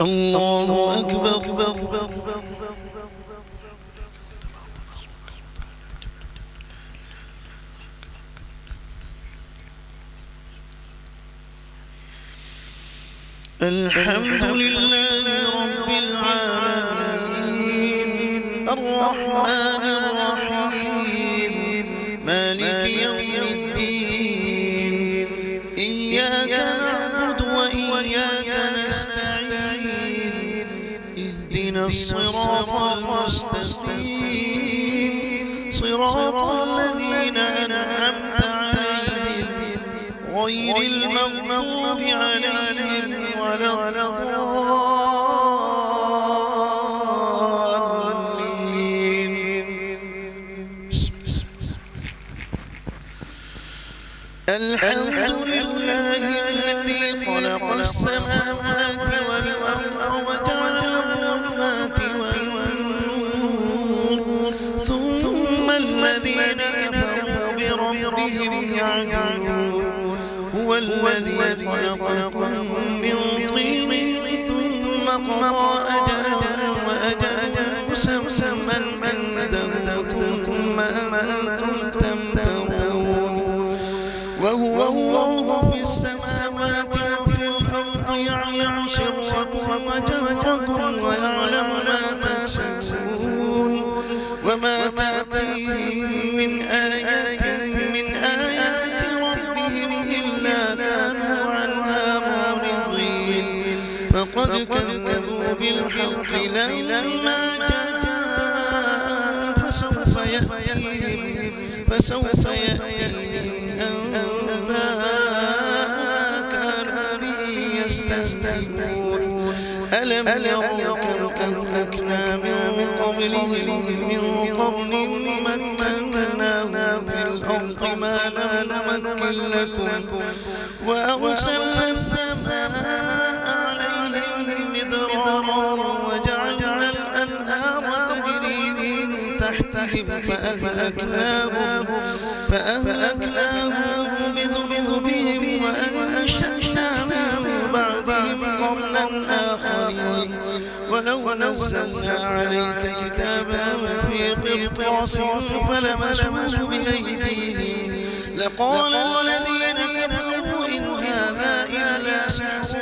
الله أكبر. الحمد لله رب العالمين الرحمن الرحيم مالك يوم الدين إياك نعبد وإياك نستعين اهدنا الصراط المستقيم صراط الذين أنعمت عليهم غير المغضوب عليهم ولا الضالين. الحمد لله الذي خلق السماوات والأرض وجعل الظلمات والنور ثم الذين كفروا بربهم يعدلون. هو الذي خلقكم من طين ثم قضى أجلا وأجل مسمى عنده ثم أنتم تمترون. وهو الله في السماوات وفي الأرض يعلم سركم وجهركم ويعلم ما تكسبون وما تأتيهم من آية من آيات ربهم إلا كانوا عنها معرضين. فقد كذبوا بالحق لما جاءهم فسوف يأتيهم أنباء ما كانوا به يستهزئون. ألم يروا كم أهلكنا من قبلهم من قرن مكناهم في الأرض ما لم نمكن لكم وأرسلنا السماء عليهم مدرارا وجعلنا الأنهار تجري من تحتهم فأهلكناهم بذنوبهم وأنشأنا من بعدهم قرنا آخرين. ولو نزلنا عليك كتابا في قرطاس فلمسوه بأيديهم لقال الذين كفروا إن هذا إلا سحر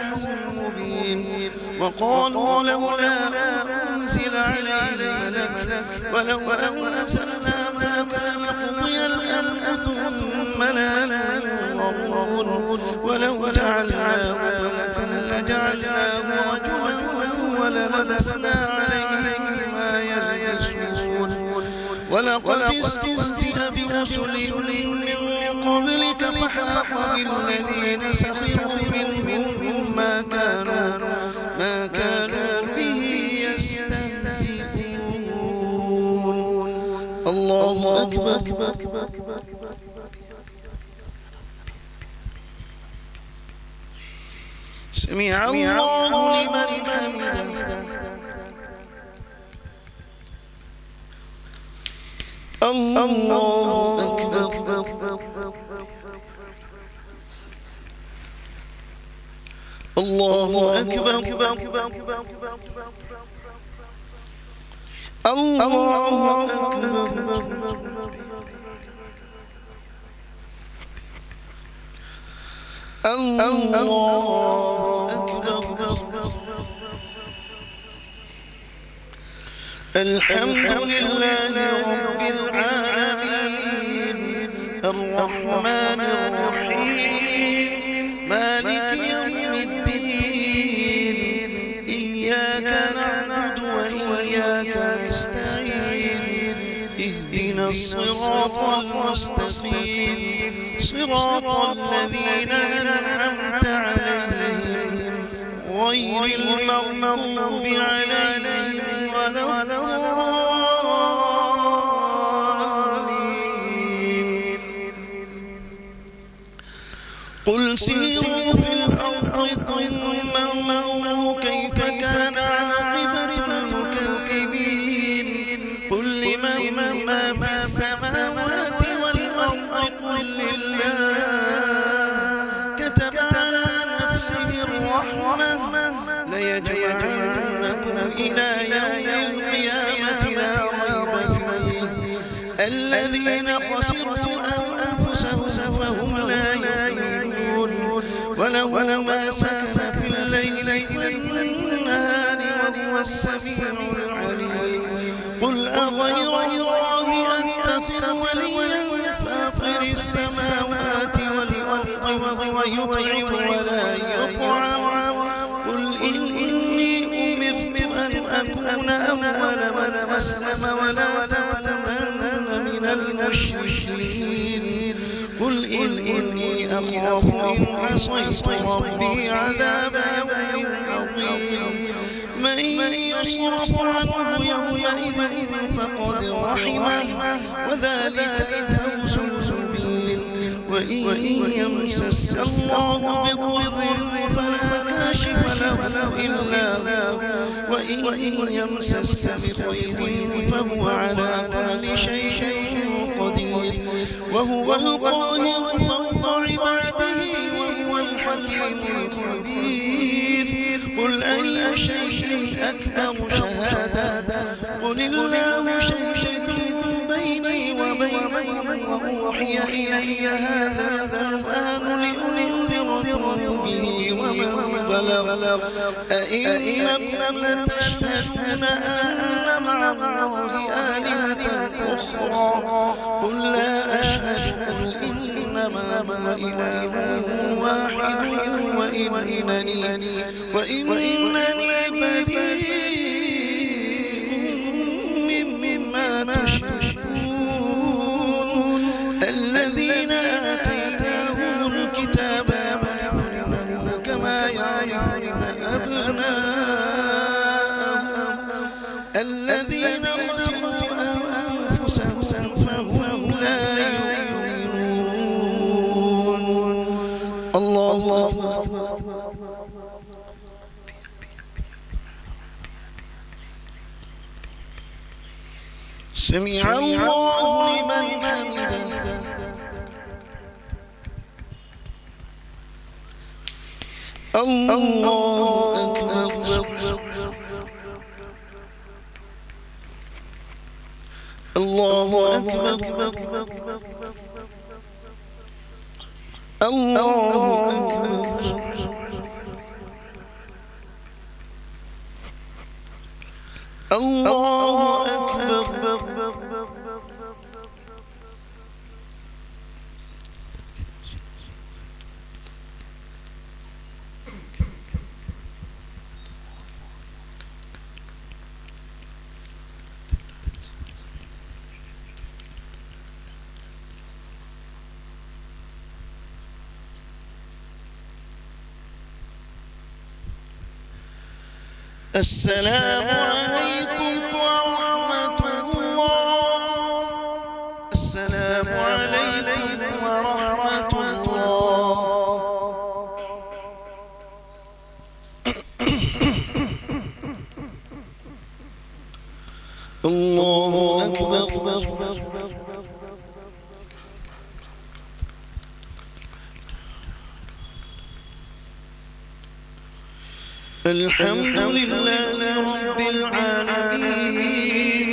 مبين. وقالوا لولا أنزل عليه ملك ولو أنزلنا ملكا لقضي الأمر ثم لا ينظرون. ولو جعلناه ملكا لجعلناه رجلا وللبسنا عليهم ما يلبسون. ولقد استهزئ برسل من قبلك فحاق بالذين سخروا منهم ما كانوا به يستهزئون. الله أكبر. سمع الله لمن حمده. الله أكبر. الله أكبر. الله أكبر. الله أكبر. الحمد لله رب العالمين الرحمن الرحيم مالك يوم الدين إياك نعبد وإياك نستعين اهدنا الصراط المستقيم صراط الذين أنعمت عليهم غير المغضوب عليهم ولا الضالين. قل سيروا في الأرض ثم انظروا كيف كان عاقبة المكذبين. قل لمن ما في السماوات والأرض قل لله كتب على نفسه الرحمة يجمعنكم إلى يوم القيامة لا ريب فيه الذين خسروا أنفسهم فهم لا يؤمنون وله ما سكن في الليل والنهار وهو السميع العليم قل أغير الله أتخذ وليا فاطر السماوات والأرض وهو يطعم ولا يطعم قل إني أمرت أن أكون أول من أسلم ولا تكونن من المشركين قل إني أخاف إن عصيت ربي عذاب يوم عظيم من يصرف عنه يومئذ فقد رحمه وذلك الفوز المبين وإن يمسسك الله بضر فلا كاشف له إلا هو وإن يمسسك بخير فهو على كل شيء قدير وهو القاهر فوق عباده وهو الحكيم الخبير قل أي شيء أكبر شهادة قل الله شهيد بيني وبينكم وأوحي إلي هذا القرآن لأنذركم به ومن بلغ أئنكم لتشهدون أن مع الله آلهة أخرى قل لا أشهد قل إنما هو إله واحد وإنني بريء مما تشركون الذين آتيناهم الكتاب يعرفونه كما يعرفون أبناءهم الذين خسروا أنفسهم فهم لا يؤمنون الله أكبر سمع الله لمن حمده الله أكبر الله أكبر الله أكبر الله أكبر السلام عليكم ورحمة الله السلام عليكم ورحمة الله الله أكبر الحمد لله رب العالمين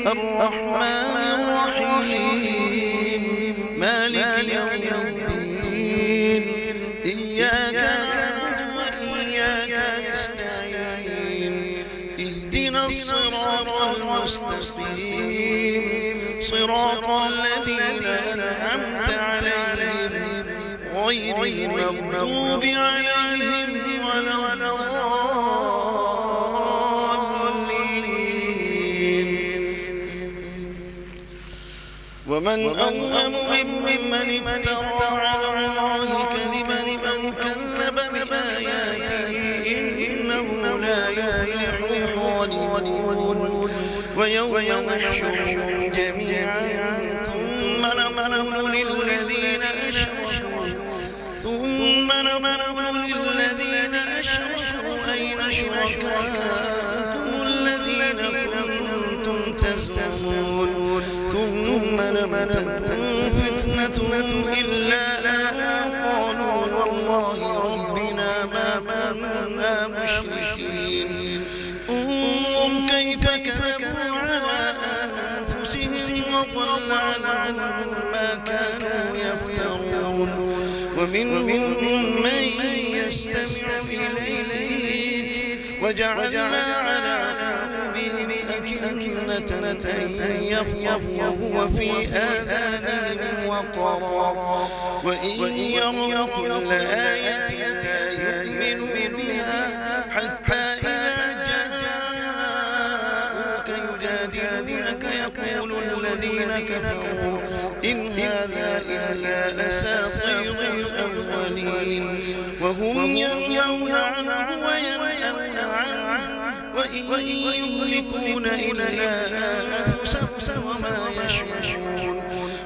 الرحمن الرحيم مالك يوم الدين إياك نعبد وإياك نستعين اهدنا الصراط المستقيم صراط الذين أنعمت عليهم غير المغضوب عليهم ولا الضالين ومن أظلم ممن افترى على الله كذبا أو كذب بآياته إنه لا يفلح الظالمون ويوم نحشرهم جميعا ثم نقول للذين أشركوا أين شركاؤكم الذين كنتم تزعمون ثم لم تكن فتنتهم إلا أن قالوا والله ربنا ما كنا مشركين ومنهم من يستمع إليك وجعلنا على قلوبهم أكنة أن يفقهوه وفي آذانهم وقرا وإن يروا كل آية لا يؤمنوا بها حتى إذا جاءوك يجادلونك يقول الذين كفروا إن هذا إلا أساطير الأولين وهم ينهون عنه وينأون عنه وإن يملكون إلا أنفسهم وما يشعرون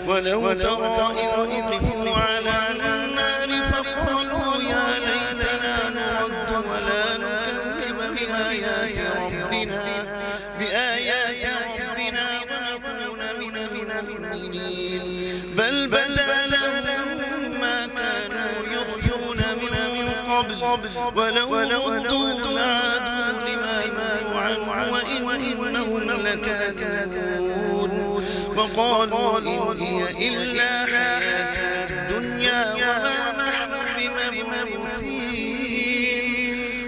ولو ترى إذ وقفوا على النار فقالوا يا ليتنا نرد ولا نكذب بآيات ربنا ونكون من المؤمنين بل بدا لهم ما كانوا يخفون من قبل ولو ردوا لعادوا لما نهوا عنه وإنهم لكاذبون وقالوا إن هي إلا حياتنا الدنيا وما نحن بمبعوثين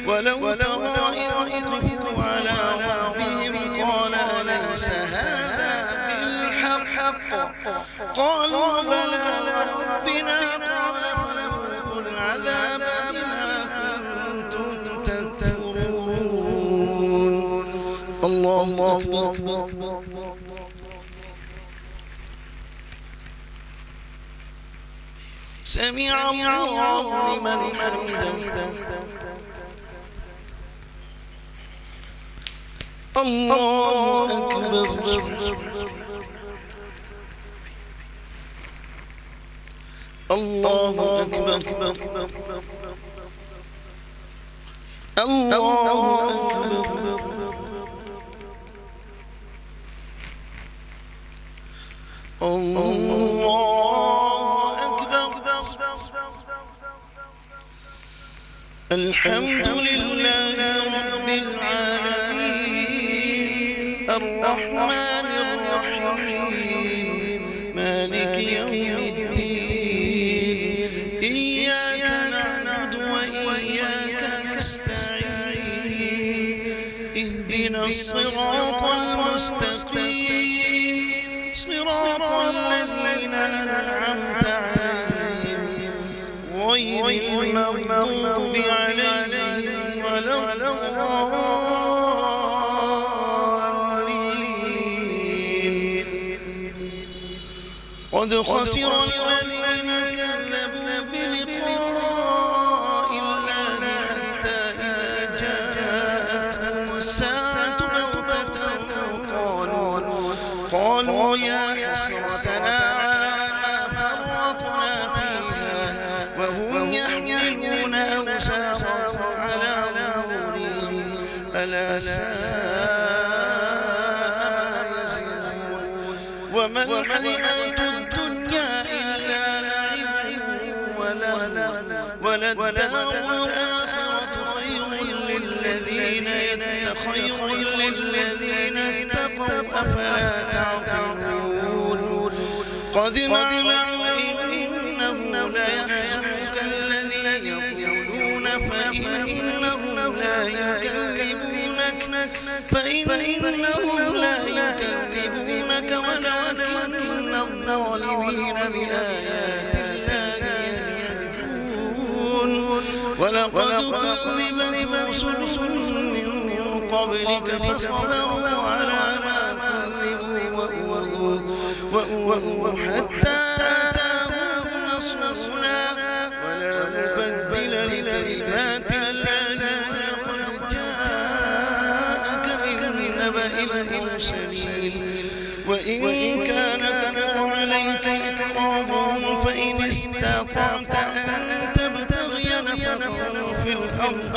ولو ترى إذ وقفوا على ربهم قال أليس هذا بالحق قالوا بلى وربنا قال فذوقوا العذاب بما كنتم تكفرون. الله أكبر. سمع الله لمن حمده. الله أكبر. الله أكبر. الله أكبر. الله أكبر. الحمد لله رب العالمين الرحمن الرحيم مالك يوم الدين إياك نعبد وإياك نستعين اهدنا الصراط المستقيم صراط الذين أنعمت عليهم غير المغضوب عليهم ولا الضالين. قد خسر الذين كذبوا بلقاء الله حتى إذا جاءتهم الساعة بغتة قالوا يا حسرتنا على ما فرطنا فيها وهم يحملون أوزارهم على ظهورهم ألا ساء ما يزرون وما الحياة الدنيا إلا لعب ولهو وللدار الآخرة خير للذين اتقوا أفلا تعقلون. قد نعلم إنه ليحزنك الذي يقولون فإنهم لا يكذبونك ولكن الظالمين بآيات الله يجحدون. ولقد كذبت رسل من قبلك فصبروا على ما كذبوا وأوذوا حتى أتاهم نصرنا ولا مبدل لكلمات الله ولقد جاءك من نبأ المرسلين. وإن كان كبر عليك إعراضهم فإن استطعت أن تبتغي نفقا في الأرض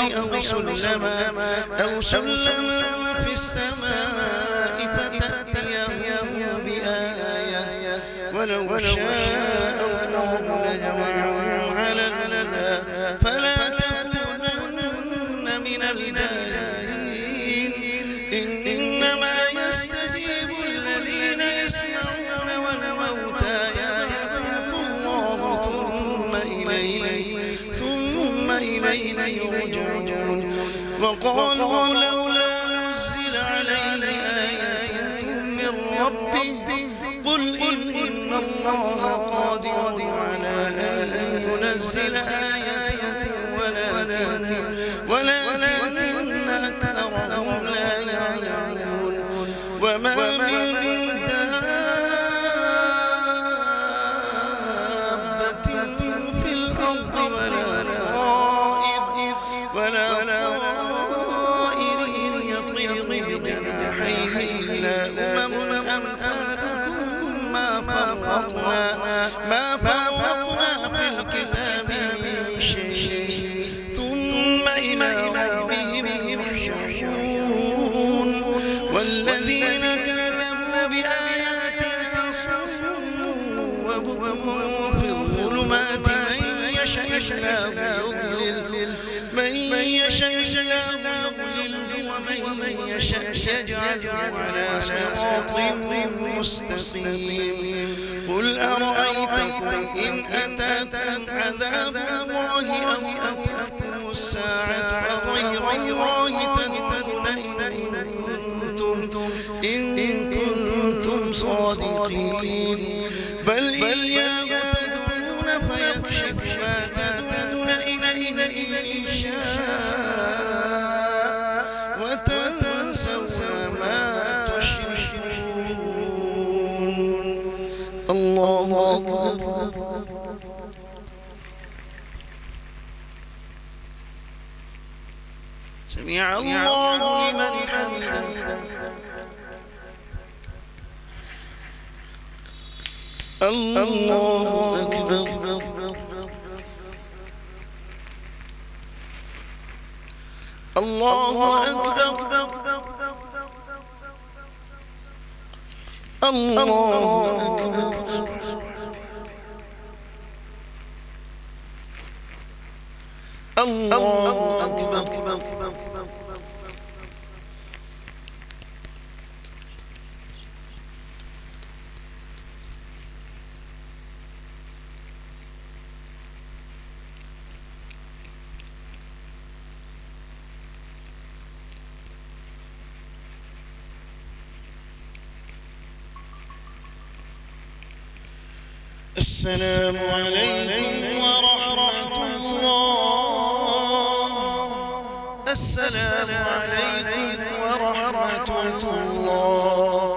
أو سلما في السماء فتأتيهم بآية ولو شاء الله لجمعهم على الهدى فلا تكونن من الجاهلين. إنما يستجيب الذين يسمعون والموتى يبعثهم الله ثم ثم إليه يرجعون وقالوا لولا نزل عليه آية من ربه قل إن الله قادر على أن ينزل آية ولكن أكثرهم لا يعلمون وما من دابة في الأرض ولا طائر يطير بجناحيه إلا أمثالكم ما فرطنا في الكتاب من شيء ثم إلى ربهم يحشرون والذين كذبوا بآياتنا صم وبكم في الظلمات من يشاء الله يضلله ومن يشاء يجعله على صراط مستقيم قل أرأيتكم إن أتاكم عذاب الله أو أتتكم الساعة أغير الله تدعون إن كنتم صادقين بل إياه تدعون فيكشف ما تدعون إليه إن شاء وتنسون ما تشركون الله أكبر سمع الله لمن حمده الله أكبر الله أكبر الله أكبر الله أكبر السلام عليكم ورحمة الله السلام عليكم ورحمة الله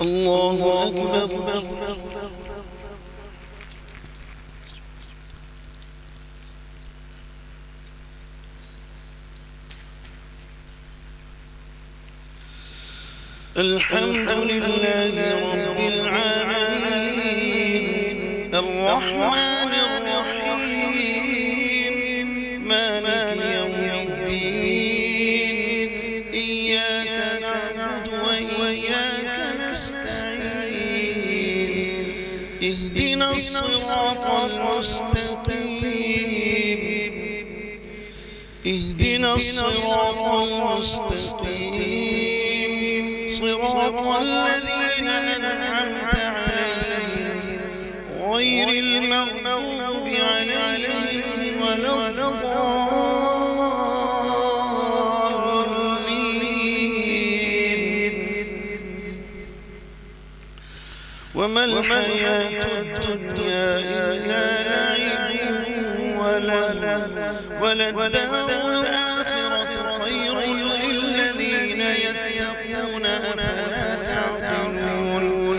الله أكبر الحمد لله رب العالمين الرحمن الرحيم مالك الصراط المستقيم اهدنا الصراط المستقيم صراط الذين أنعمت عليهم غير المغضوب عليهم ولا الضالين. وما الحياة الدنيا إلا لعب وللدار الآخرة خير للذين يتقون أفلا تعقلون.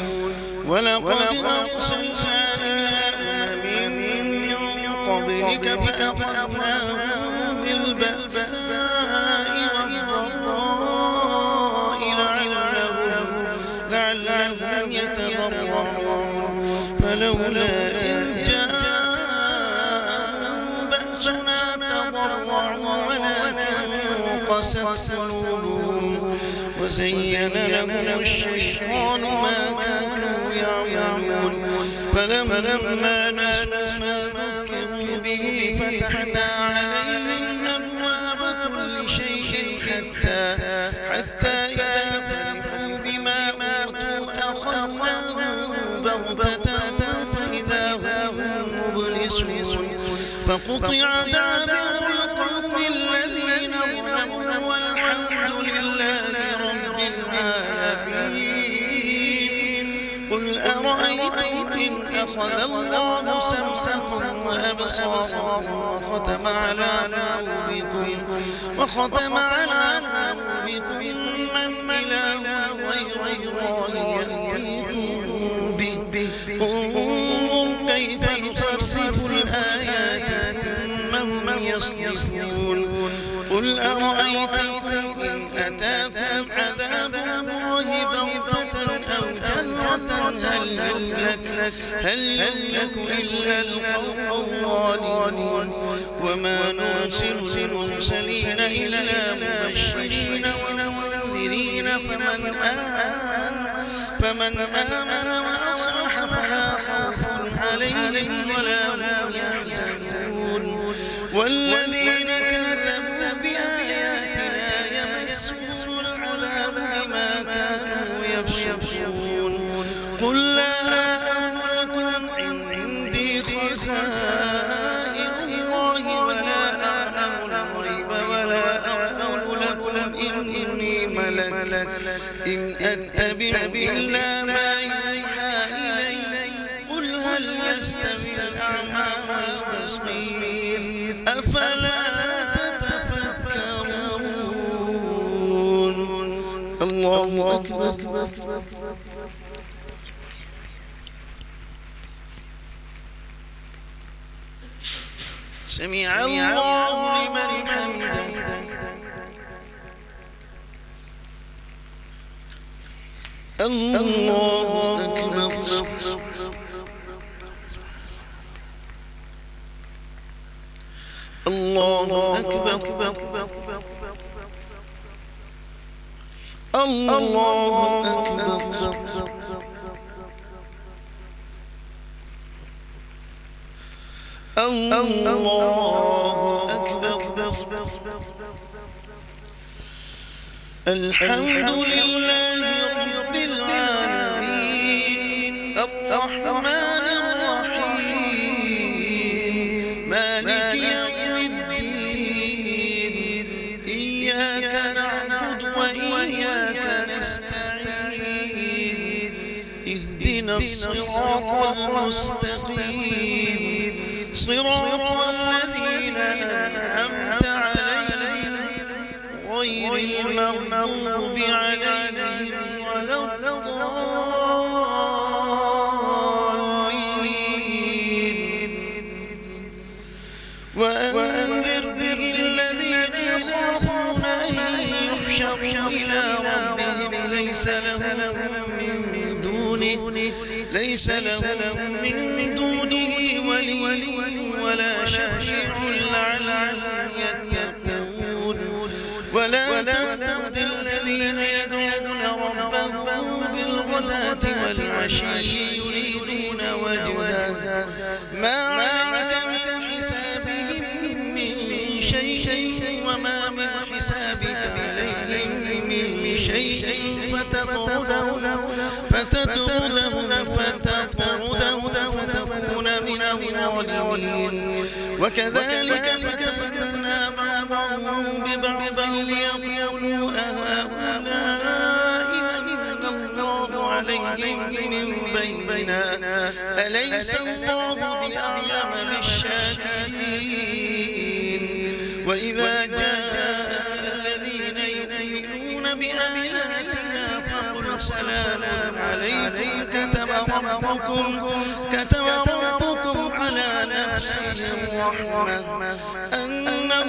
ولقد أرسلنا إلى أمم من قبلك فأخذناهم بالبأساء والضراء لعلهم يتضرعون. فلولا إذ جاءهم بأسنا تضرعوا ولكن قست قلوبهم وزين لهم الشيطان ما كانوا يعملون. فلما نسوا ما ذكروا به فتحنا عليهم أبواب كل شيء حتى إذا فرحوا بما أوتوا أخذناهم بغتة فإذا هم مبلسون. فقطع دابر القوم الذين ظلموا والحمد لله رب العالمين. قل أرأيتم إن أخذ الله سمعكم وأبصاركم وختم على قلوبكم من إله غير الله يأتيكم به. انظر كيف نصرف الآيات ثم هم يصدفون. قل أرأيتكم إن أتاكم عذاب الله بغتة أو جهرة هل يهلك إلا القوم الظالمون. وما نرسل المرسلين إلا مبشرين ومنذرين فمن آمن وأصلح فلا خوف عليهم ولا هم يحزنون. والذين كذبوا بآياتنا يمسهم العذاب بما كانوا يفسقون. قل لا أقول لكم عندي خزائن الله ولا أعلم الغيب ولا أقول لكم إني ملك إن أتبع إلا ما يوحى إلي. قل هل يستوي الأعمى والبصير أفلا تتفكرون. الله أكبر. سمع الله لمن حمده. الله أكبر. الله أكبر. الله أكبر. الله أكبر. الحمد لله رب العالمين الرحمن الرحيم مالك يوم الدين. إياك نعبد وإياك نستعين. اهدنا الصراط المستقيم صراط الذين أنعمت عليهم غير المغضوب عليهم ولا الضالين. وأنذر به الذين يخافون أن يحشروا إلى ربهم ليس لهم من دونه ولي ولا شفيع لعلهم يتقون. ولا تطرد الذين يدعون ربهم بالغداة والعشي يريدون وجهه ما عليك من حسابهم من شيء وما من حسابك عليهم من شيء فتطردهم فتكون من الظالمين. وكذلك فتنا بعضهم ببعض ليقولوا أهؤلاء من الله عليهم من بيننا أليس الله بأعلم بالشاكرين. وإذا جاءك الذين يؤمنون بآياتنا فقل سلام عليكم كتب ربكم على نفسه الرحمة أنه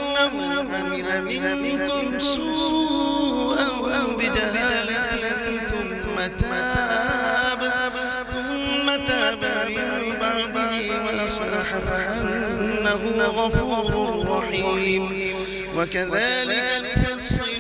من عمل منكم سوءا بجهالة ثم تاب من بعده وأصلح فإنه غفور رحيم. وكذلك نفصل